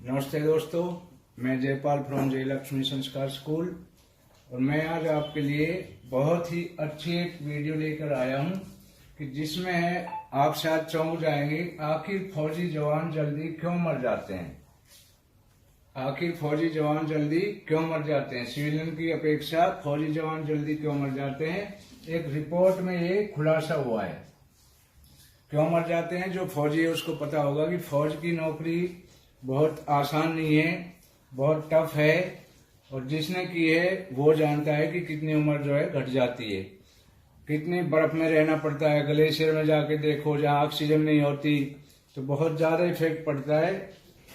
नमस्ते दोस्तों, मैं जयपाल फ्रॉम जयलक्ष्मी संस्कार स्कूल और मैं आज आपके लिए बहुत ही अच्छी एक वीडियो लेकर आया हूं कि जिसमें आप शायद चौंक जाएंगे। आखिर फौजी जवान जल्दी क्यों मर जाते हैं? आखिर फौजी जवान जल्दी क्यों मर जाते हैं? सिविलियन की अपेक्षा फौजी जवान जल्दी क्यों मर जाते हैं? एक रिपोर्ट में ये खुलासा हुआ है। क्यों मर जाते हैं? जो फौजी है उसको पता होगा कि फौज की नौकरी बहुत आसान नहीं है, बहुत टफ है और जिसने की है वो जानता है कि कितनी उम्र जो है घट जाती है, कितनी बर्फ में रहना पड़ता है। ग्लेशियर में जाके देखो, जहाँ ऑक्सीजन नहीं होती तो बहुत ज्यादा इफेक्ट पड़ता है।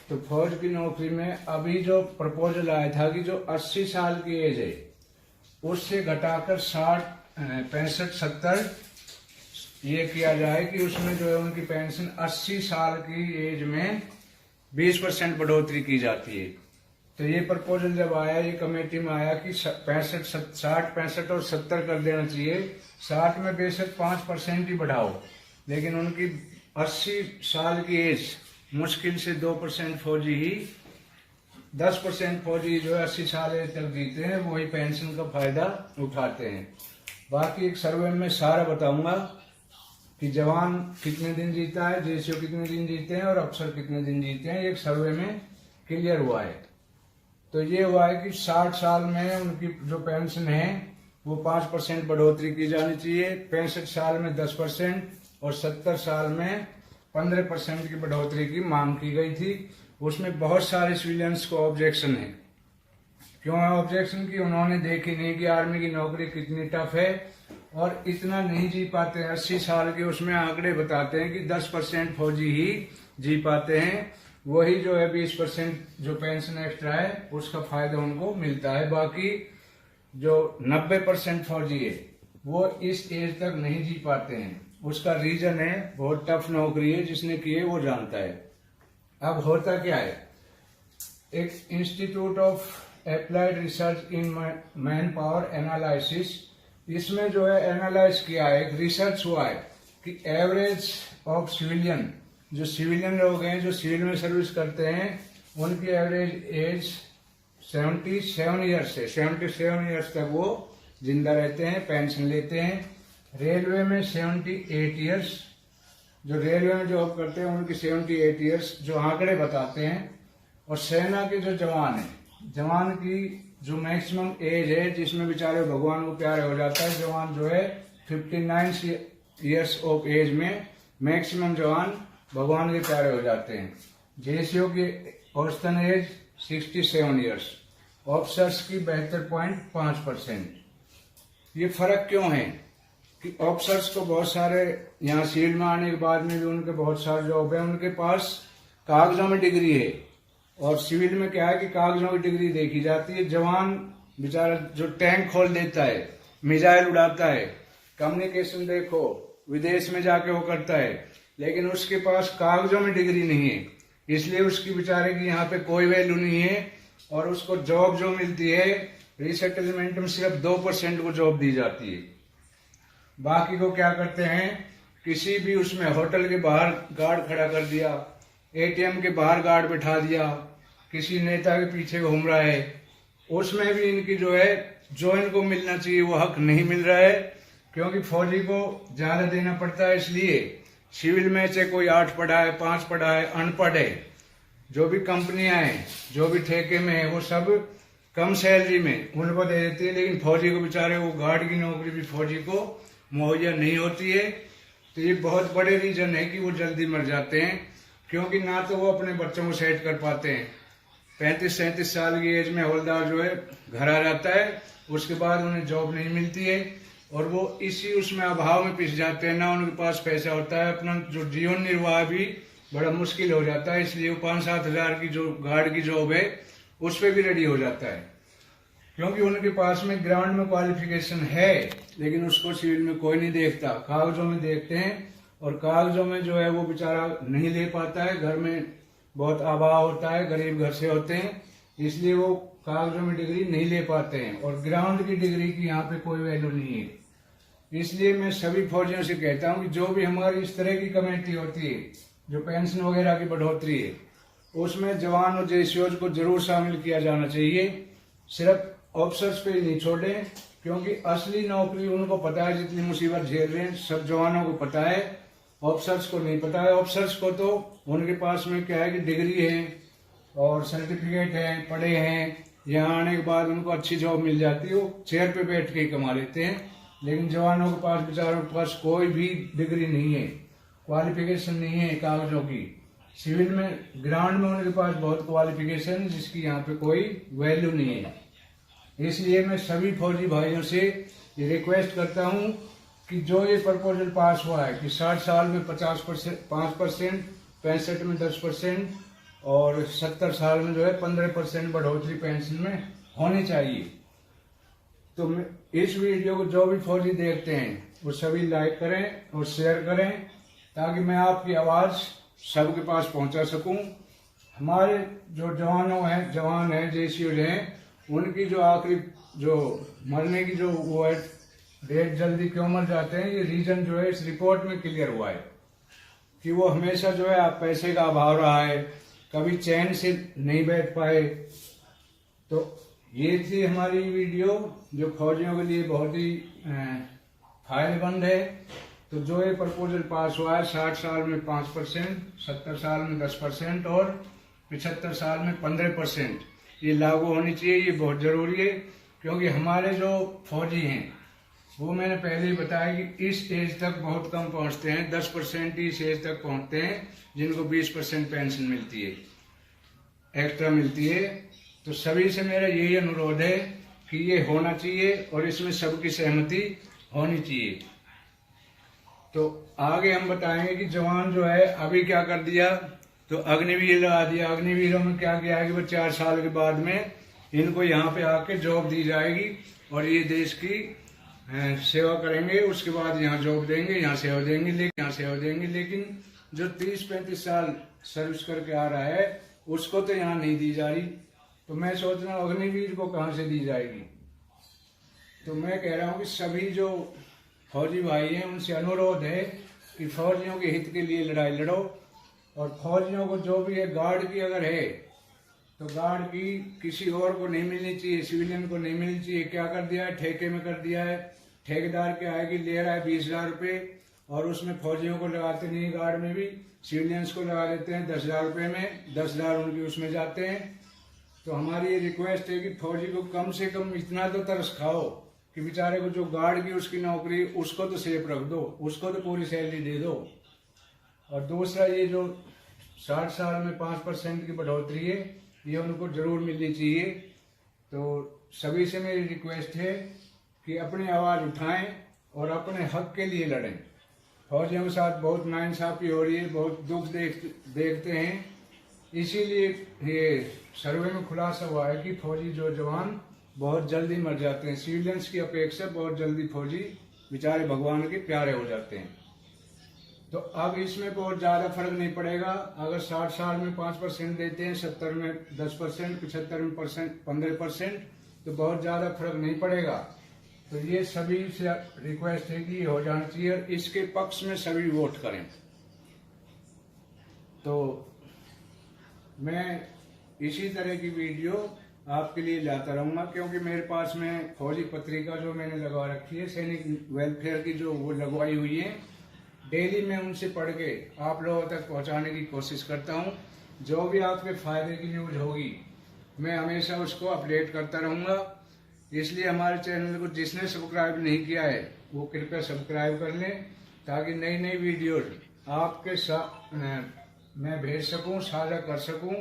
तो फौज की नौकरी में अभी जो प्रपोजल आया था कि जो 80 साल की एज है उससे घटाकर 60, 65, 70 ये किया जाए कि उसमें जो है उनकी पेंशन 80 साल की एज में 20% बढ़ोतरी की जाती है। तो ये प्रपोजल जब आया, ये कमेटी में आया कि 65, 60, 65 और 70 कर देना चाहिए। 60 में बेशक 5% ही बढ़ाओ, लेकिन उनकी 80 साल की एज मुश्किल से 2% फौजी ही, 10% फौजी जो है 80 साल एज तक जीते हैं, वही पेंशन का फायदा उठाते हैं। बाकी एक सर्वे में सारा बताऊंगा कि जवान कितने दिन जीता है, जेसीओ कितने दिन जीते हैं और अफसर कितने दिन जीते हैं। एक सर्वे में क्लियर हुआ है। तो ये हुआ है कि 60 साल में उनकी जो पेंशन है वो 5% बढ़ोतरी की जानी चाहिए, 65 साल में 10% और 70 साल में 15% की बढ़ोतरी की मांग की गई थी। उसमें बहुत सारे सिविलियंस को ऑब्जेक्शन है। क्यों है ऑब्जेक्शन? की उन्होंने देखी नहीं कि आर्मी की नौकरी कितनी टफ है और इतना नहीं जी पाते हैं। 80 साल के उसमें आंकड़े बताते हैं कि 10% फौजी ही जी पाते हैं। वही जो है 20% जो पेंशन एक्स्ट्रा है उसका फायदा उनको मिलता है। बाकी जो 90% फौजी है वो इस एज तक नहीं जी पाते हैं। उसका रीजन है बहुत टफ नौकरी है, जिसने की है वो जानता है। अब होता क्या है, एक institute of applied research in man power analysis, इसमें जो है एनालाइज किया है, एक रिसर्च हुआ है कि एवरेज ऑफ सिविलियन, जो सिविलियन लोग हैं जो सिविल में सर्विस करते हैं, उनकी एवरेज एज 77 ईयर्स से 77 ईयर्स तक वो जिंदा रहते हैं, पेंशन लेते हैं। रेलवे में 78 ईयर्स, जो रेलवे में जॉब करते हैं उनकी 78 ईयर्स जो आंकड़े बताते हैं। और सेना के जो जवान है, जवान की जो मैक्सिमम एज है जिसमें बेचारे भगवान को प्यारे हो जाता है, जवान जो है 59 ईयर्स ऑफ एज में मैक्सिमम जवान भगवान के प्यारे हो जाते हैं। जेसीओ की औसतन एज 67 ईयर्स, ऑफिसर्स की 72.5%। ये फर्क क्यों है कि ऑफिसर्स को बहुत सारे यहाँ सिविल में आने के बाद में भी उनके बहुत सारे जॉब है, उनके पास कागजों में डिग्री है। और सिविल में क्या है कि कागजों की डिग्री देखी जाती है। जवान बेचारा जो टैंक खोल देता है, मिसाइल उड़ाता है, कम्युनिकेशन देखो विदेश में जाके वो करता है, लेकिन उसके पास कागजों में डिग्री नहीं है, इसलिए उसकी बेचारे की यहाँ पे कोई वैल्यू नहीं है। और उसको जॉब जो मिलती है रिसेटलमेंट में सिर्फ 2% को जॉब दी जाती है। बाकी को क्या करते हैं, किसी भी उसमें होटल के बाहर गार्ड खड़ा कर दिया, एटीएम के बाहर गार्ड बिठा दिया, किसी नेता के पीछे घूम रहा है, उसमें भी इनकी जो है जो इनको मिलना चाहिए वो हक नहीं मिल रहा है। क्योंकि फौजी को ज्यादा देना पड़ता है, इसलिए सिविल में से कोई 8 पढ़ा है, 5 पढ़ा है, अनपढ़ है, जो भी कंपनियां हैं, जो भी ठेके में है, वो सब कम सैलरी में उनको दे देती है। लेकिन फौजी को बेचारे वो गार्ड की नौकरी भी फौजी को मुहैया नहीं होती है। तो ये बहुत बड़े रीजन है कि वो जल्दी मर जाते हैं। क्योंकि ना तो वो अपने बच्चों को सेट कर पाते हैं। 35-37 साल की एज में हवलदार जो है घर आ जाता है, उसके बाद उन्हें जॉब नहीं मिलती है और वो इसी उसमें अभाव में पिस जाते हैं। ना उनके पास पैसा होता है, अपना जो जीवन निर्वाह भी बड़ा मुश्किल हो जाता है। इसलिए वो 5-7 हजार की जो गार्ड की जॉब है उस पर भी रेडी हो जाता है, क्योंकि उनके पास में ग्राउंड में क्वालिफिकेशन है, लेकिन उसको सिविल में कोई नहीं देखता, कागजों में देखते हैं। और कागजों में जो है वो बेचारा नहीं ले पाता है, घर में बहुत अभाव होता है, गरीब घर से होते हैं, इसलिए वो कागजों में डिग्री नहीं ले पाते हैं। और ग्राउंड की डिग्री की यहाँ पे कोई वैल्यू नहीं है। इसलिए मैं सभी फौजियों से कहता हूँ कि जो भी हमारी इस तरह की कमेटी होती है, जो पेंशन वगैरह की बढ़ोतरी है, उसमें जवान और जेसीओज को जरूर शामिल किया जाना चाहिए। सिर्फ ऑफिसर्स पे ही नहीं छोड़ें, क्योंकि असली नौकरी उनको पता है, जितनी मुसीबत झेल रहे हैं सब जवानों को पता है, ऑफिसर्स को नहीं पता है। ऑफिसर्स को तो उनके पास में क्या है कि डिग्री है और सर्टिफिकेट है, पढ़े हैं, यहाँ आने के बाद उनको अच्छी जॉब मिल जाती है, वो चेयर पे बैठ के ही कमा लेते हैं। लेकिन जवानों के पास, बेचारों के पास कोई भी डिग्री नहीं है, क्वालिफिकेशन नहीं है कागजों की। सिविल में, ग्राउंड में उनके पास बहुत क्वालिफिकेशन है, जिसकी यहाँ पे कोई वैल्यू नहीं है। इसलिए मैं सभी फौजी भाइयों से ये रिक्वेस्ट करता हूँ कि जो ये प्रपोजल पास हुआ है कि 60 साल में 5%, 65% में 10% और 70 साल में जो है 15% बढ़ोतरी पेंशन में होनी चाहिए। तो इस वीडियो को जो भी फौजी देखते हैं वो सभी लाइक करें और शेयर करें, ताकि मैं आपकी आवाज सबके पास पहुंचा सकूं। हमारे जो जवान हैं, जेसीओ हैं, उनकी जो आखिरी जो मरने की जो वो है डेट, जल्दी क्यों मर जाते हैं, ये रीजन जो है इस रिपोर्ट में क्लियर हुआ है कि वो हमेशा जो है पैसे का अभाव रहा है, कभी चैन से नहीं बैठ पाए। तो ये थी हमारी वीडियो जो फौजियों के लिए बहुत ही फायदेमंद है। तो जो ये प्रपोजल पास हुआ है 60 साल में 5%, 70 साल में 10% और 75 साल में 15%, ये लागू होनी चाहिए। ये बहुत जरूरी है, क्योंकि हमारे जो फौजी हैं वो मैंने पहले ही बताया कि इस एज तक बहुत कम पहुंचते हैं, 10% ही इस एज तक पहुंचते हैं जिनको 20% पेंशन मिलती है, एक्स्ट्रा मिलती है। तो सभी से मेरा यही अनुरोध है कि ये होना चाहिए और इसमें सबकी सहमति होनी चाहिए। तो आगे हम बताएंगे कि जवान जो है अभी क्या कर दिया, तो अग्निवीर लगा दिया। अग्निवीरों में क्या किया है कि वो 4 साल के बाद में इनको यहाँ पे आके जॉब दी जाएगी और ये देश की सेवा करेंगे। उसके बाद यहाँ जॉब देंगे, यहाँ सेवा देंगे। लेकिन जो 30-35 साल सर्विस करके आ रहा है उसको तो यहाँ नहीं दी जा रही। तो मैं सोच रहा हूँ अग्निवीर को कहाँ से दी जाएगी। तो मैं कह रहा हूँ कि सभी जो फौजी भाई हैं उनसे अनुरोध है कि फौजियों के हित के लिए लड़ाई लड़ो। और फौजियों को जो भी है, गार्ड की अगर है तो गार्ड की किसी और को नहीं मिलनी चाहिए, सिविलियन को नहीं मिलनी चाहिए। क्या कर दिया है, ठेके में कर दिया है। ठेकेदार क्या है कि ले रहा है 20,000 रुपये और उसमें फौजियों को लगाते नहीं, गार्ड में भी सिविलियंस को लगा देते हैं 10,000 रुपये में, 10,000 उनकी उसमें जाते हैं। तो हमारी ये रिक्वेस्ट है कि फौजी को कम से कम इतना तो तरस खाओ कि बेचारे को जो गार्ड की उसकी नौकरी, उसको तो सेफ रख दो, उसको तो पूरी सैलरी दे दो। और दूसरा, ये जो 60 साल में 5% की बढ़ोतरी है, ये उनको जरूर मिलनी चाहिए। तो सभी से मेरी रिक्वेस्ट है कि अपनी आवाज उठाएं और अपने हक के लिए लड़ें। फौजियों के साथ बहुत नाइंसाफी हो रही है, बहुत दुख देखते हैं। इसीलिए ये सर्वे में खुलासा हुआ है कि फौजी जो जवान बहुत जल्दी मर जाते हैं, सिविलियंस की अपेक्षा बहुत जल्दी फौजी बेचारे भगवान के प्यारे हो जाते हैं। तो अब इसमें बहुत ज्यादा फर्क नहीं पड़ेगा। अगर 60 साल में 5% देते हैं, 70 में 10%, 75 में 15%, तो बहुत ज्यादा फर्क नहीं पड़ेगा। तो ये सभी से रिक्वेस्ट है कि ये हो जाना चाहिए और इसके पक्ष में सभी वोट करें। तो मैं इसी तरह की वीडियो आपके लिए लाता रहूंगा, क्योंकि मेरे पास में फौजी पत्रिका जो मैंने लगवा रखी है, सैनिक वेलफेयर की जो वो लगवाई हुई है, डेली मैं उनसे पढ़ के आप लोगों तक पहुंचाने की कोशिश करता हूं। जो भी आपके फायदे की न्यूज होगी मैं हमेशा उसको अपडेट करता रहूंगा। इसलिए हमारे चैनल को जिसने सब्सक्राइब नहीं किया है वो कृपया सब्सक्राइब कर लें, ताकि नई नई वीडियो आपके साथ मैं भेज सकूं, साझा कर सकूं।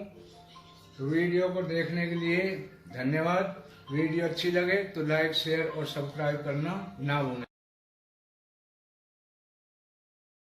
तो वीडियो को देखने के लिए धन्यवाद। वीडियो अच्छी लगे तो लाइक, शेयर और सब्सक्राइब करना ना भूलें।